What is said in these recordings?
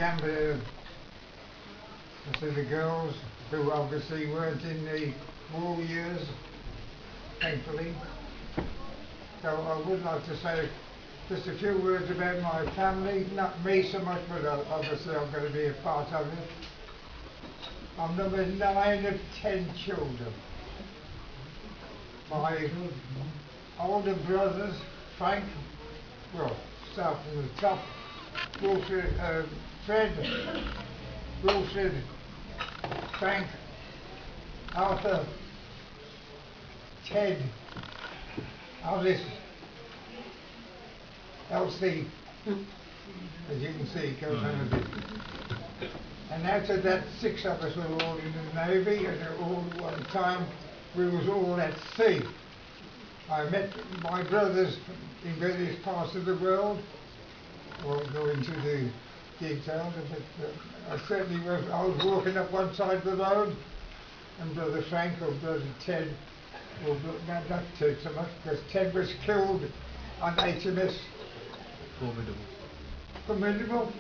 gambler, to the girls who obviously weren't in the war years, thankfully. So I would like to say just a few words about my family, not me so much, but obviously I'm going to be a part of it. I'm number 9 of 10 children. My older brothers, Frank, well, start from the top, Wilfred, Fred, Wilfred, Frank, Arthur, Ted, Alice, Elsie, as you can see, it goes on a bit. And after that, 6 of us were all in the Navy, and all at one time we was all at sea. I met my brothers in various parts of the world. I won't go into the details, but I certainly was. I was walking up one side of the road, and Brother Frank or Brother Ted, or not Ted so much, because Ted was killed on HMS Formidable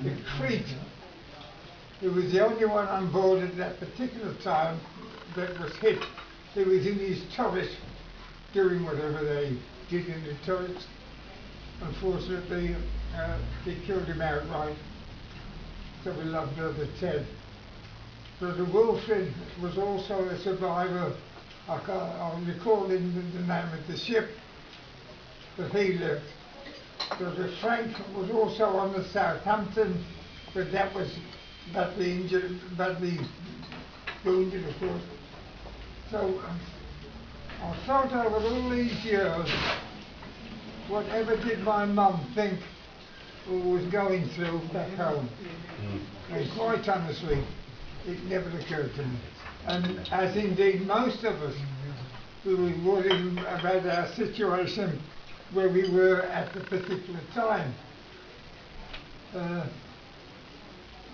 in Crete. He was the only one on board at that particular time that was hit. He was in his turret doing whatever they did in the turrets. Unfortunately, they killed him outright. So we love Brother Ted. Brother Wilfred was also a survivor. I'm recalling the name of the ship that he left. Brother Frank was also on the Southampton, but that was badly injured, badly wounded, of course. So I thought over all these years, whatever did my mum think or was going through back home? And quite honestly, it never occurred to me. And as indeed most of us, we were worrying about our situation where we were at the particular time.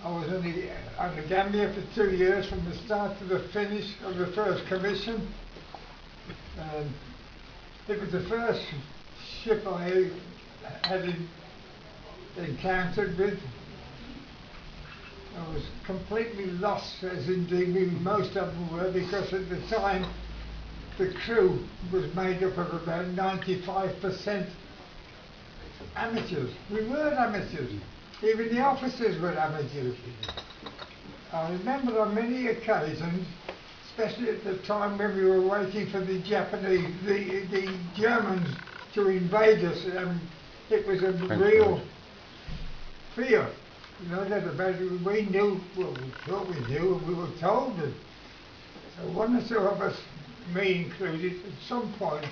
I was only on the Gambia for 2 years, from the start to the finish of the first commission. It was the first ship I had encountered with. I was completely lost, as indeed most of them were, because at the time the crew was made up of about 95% amateurs. We weren't amateurs. Even the officers were amateurs. I remember on many occasions, especially at the time when we were waiting for the Japanese, the Germans to invade us, and it was a real fear. You know, that about it, we knew, well, we thought we knew, and we were told it. So one or two of us, me included, at some point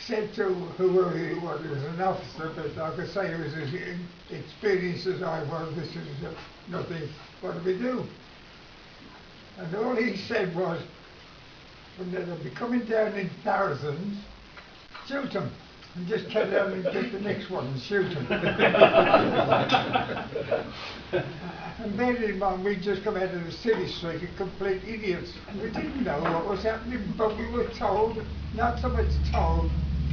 said to whoever he was an officer, but like I say, he was as experienced as I was, this is nothing, what do we do? And all he said was, when they'll be coming down in thousands, shoot them. And just carry on and get the next one and shoot them. And bearing in mind, we'd just come out of the city street, complete idiots. We didn't know what was happening, but we were told, not so much told,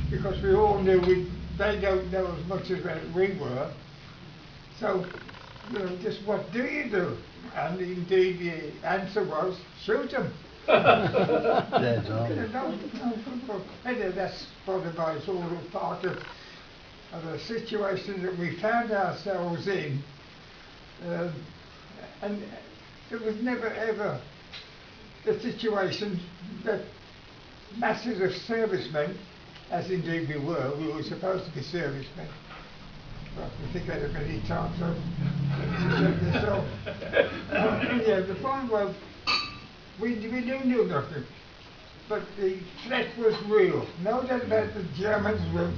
because we all knew they don't know as much as we were. So, you know, just what do you do? And indeed the answer was, shoot them. That's all. Anyway, that's it's all a part of the situation that we found ourselves in. And it was never ever the situation that masses of servicemen, as indeed we were supposed to be servicemen. Well, I think that many times so, yeah, the point was, we knew nothing, but the threat was real. No doubt about the Germans were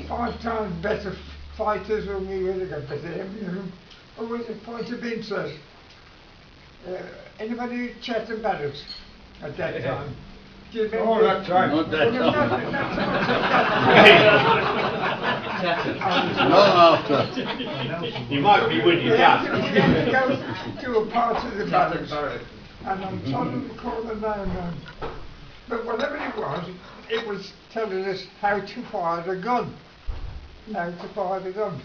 5 times better fighters than we were. They got better everything. Always a point of interest. Anybody at Chatham Barracks at that time? Do you remember? Oh, that's right. Not that Well, time. not so much at Long after. You might be with your dad. We go to a part of the barracks, and I'm trying to recall the name now. But whatever it was telling us how to fire the gun. How to fire the gun.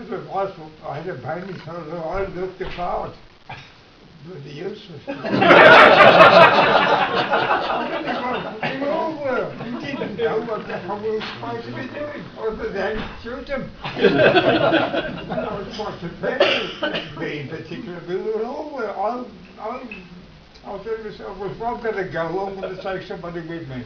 as a rifle, I had a baby, so I looked the part. Bloody useless. We all were. We didn't know what the hell we were supposed to be doing, other than shoot them. I was quite prepared to be in particular, but we all were. I was telling myself, well, if I'm going to go, I'm going to take somebody with me.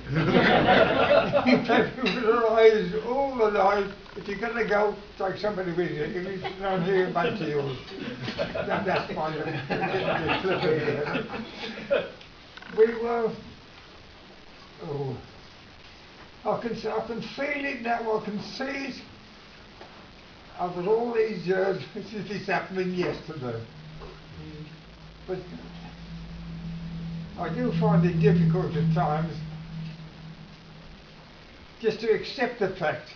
All the life, if you're going to go, take somebody with you. If it's not here, back to yours. That's fine. We were, I can feel it now, I can see it. After all these years, it's happening yesterday. But I do find it difficult at times just to accept the fact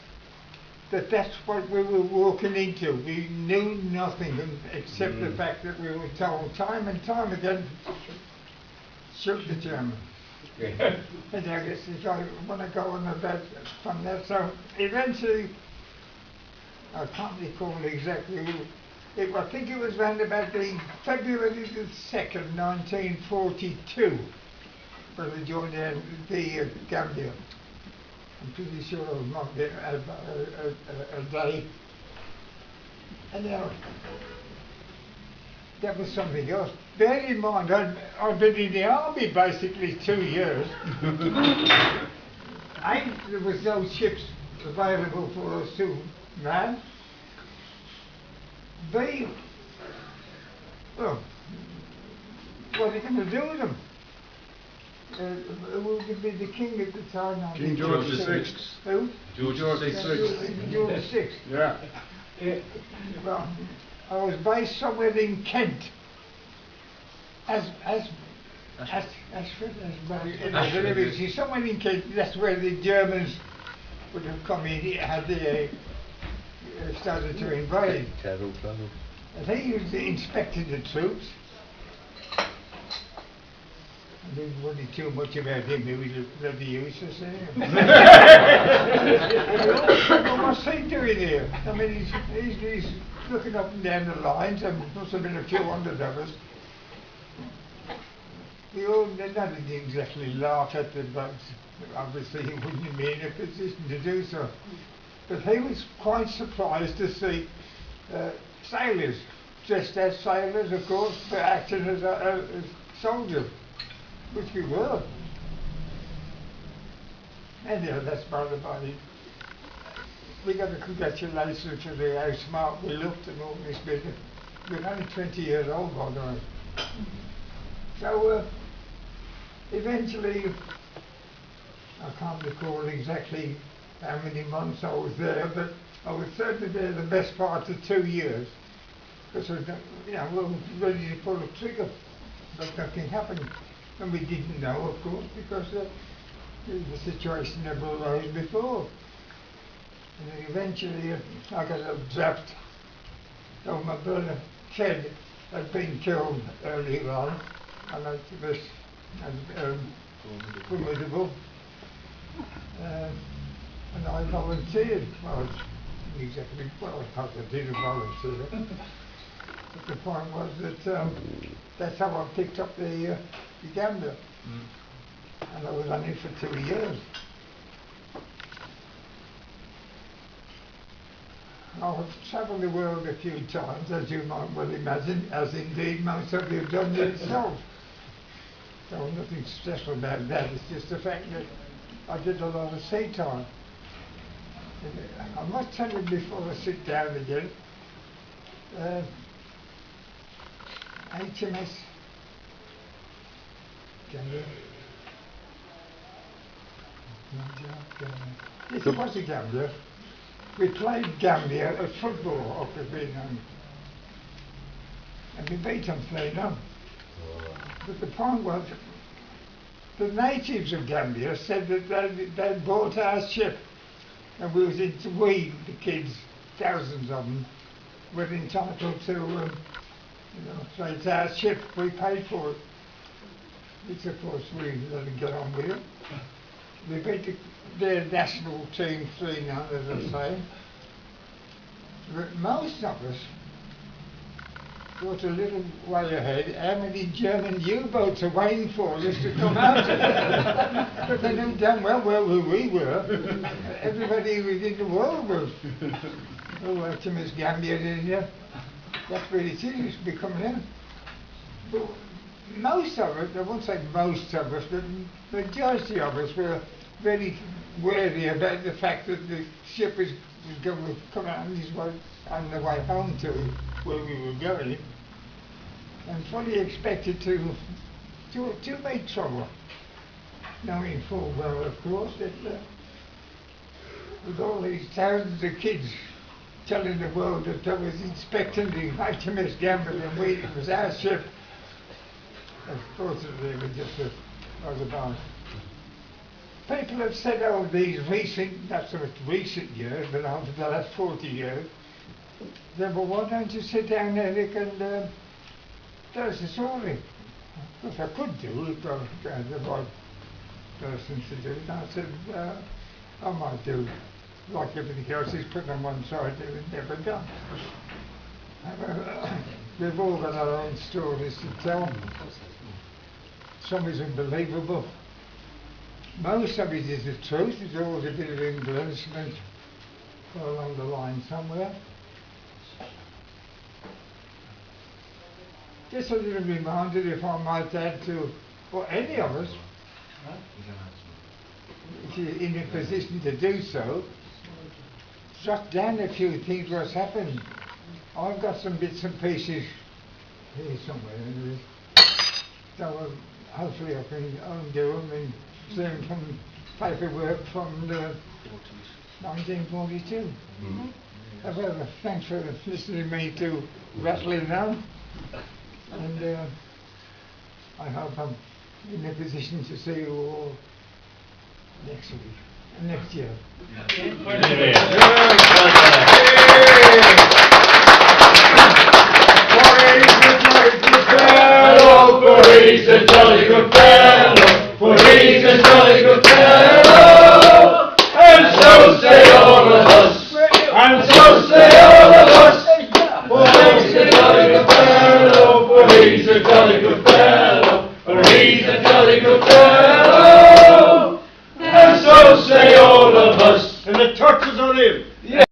that that's what we were walking into. We knew nothing except the fact that we were told time and time again, shoot the Germans. And I guess if I want to go on about from that, so eventually, I can't recall exactly who. I think it was around about the February the 2nd, 1942, when we joined the Gambia. I'm pretty sure it might be a day. And that was something else. Bear in mind, I've been in the army basically 2 years. There was no ships available for us to man. Well, what are you going to do with them? Who would be the king at the time? King George VI. Who? George VI. George VI. Yeah. Well, I was based somewhere in Kent. Somewhere in Kent, that's where the Germans would have come in, had the started to invade. And he was inspecting the troops. I didn't worry too much about him, he was bloody useless. What's he doing here? I mean, he's looking up and down the lines, and must have been a few hundred of us. We all didn't exactly laugh at the bugs. Obviously, he wouldn't be in a position to do so. But he was quite surprised to see sailors, dressed as sailors, of course, but acting as soldiers, which we were. Anyhow, that's by the by. We got a congratulation to how smart we looked and all this business. We were only 20 years old, by the way. So, eventually, I can't recall exactly how many months I was there, but I was certainly there the best part of 2 years. Because we were ready to pull the trigger, but nothing happened. And we didn't know, of course, because the situation never arose before. And then eventually I got a draft. So my brother Ted had been killed earlier on, and I was formidable. And I volunteered. Well, I didn't volunteer. But the point was that that's how I picked up the Gambia. And I was on it for 2 years. I've travelled the world a few times, as you might well imagine, as indeed most of you have done yourself. So nothing special about that, it's just the fact that I did a lot of sea time. I must tell you before I sit down again, HMS Gambia. Yes, it was a Gambia. We played Gambia at football after being on. And we beat them 3-0. But the point was, the natives of Gambia said that they'd bought our ship, and the kids, thousands of them, were entitled to, say it's our ship, we paid for it. Which of course we let them get on with it. We beat their national team 3-0, as I say. But most of us thought a little way ahead how many German U-boats are waiting for us to come out. But they knew damn well where we were. Everybody within the world was. Oh, to Miss Gambia, that's where it is, becoming in. But most of us, I won't say most of us, but the majority of us were very wary about the fact that the ship was going to come out on the way home to where we were going, and fully expected to make trouble, knowing full well, of course, that with all these thousands of kids telling the world that they was inspecting the HMS Gambia and it was our ship. Of course, they were just a about. People have said over these recent, not so much recent years, but over the last 40 years, then, well, why don't you sit down, Eric, and tell us a story? Because I could do it, but I had the right person to do it. I said, I might do, like everything else, is put on one side, it was never done. We've all got our own stories to tell. Some is unbelievable. Most of it is the truth. It's always a bit of embellishment along the line somewhere. Just a little reminder, if I might add to, or any of us, if you're in a position to do so, jot down a few things what's happened. I've got some bits and pieces here somewhere. So hopefully I can undo them and see them from paperwork from the 1942. Mm-hmm. However, thanks for listening to me to rattling on. And I hope I'm in a position to see you all next week, next year. Jolly good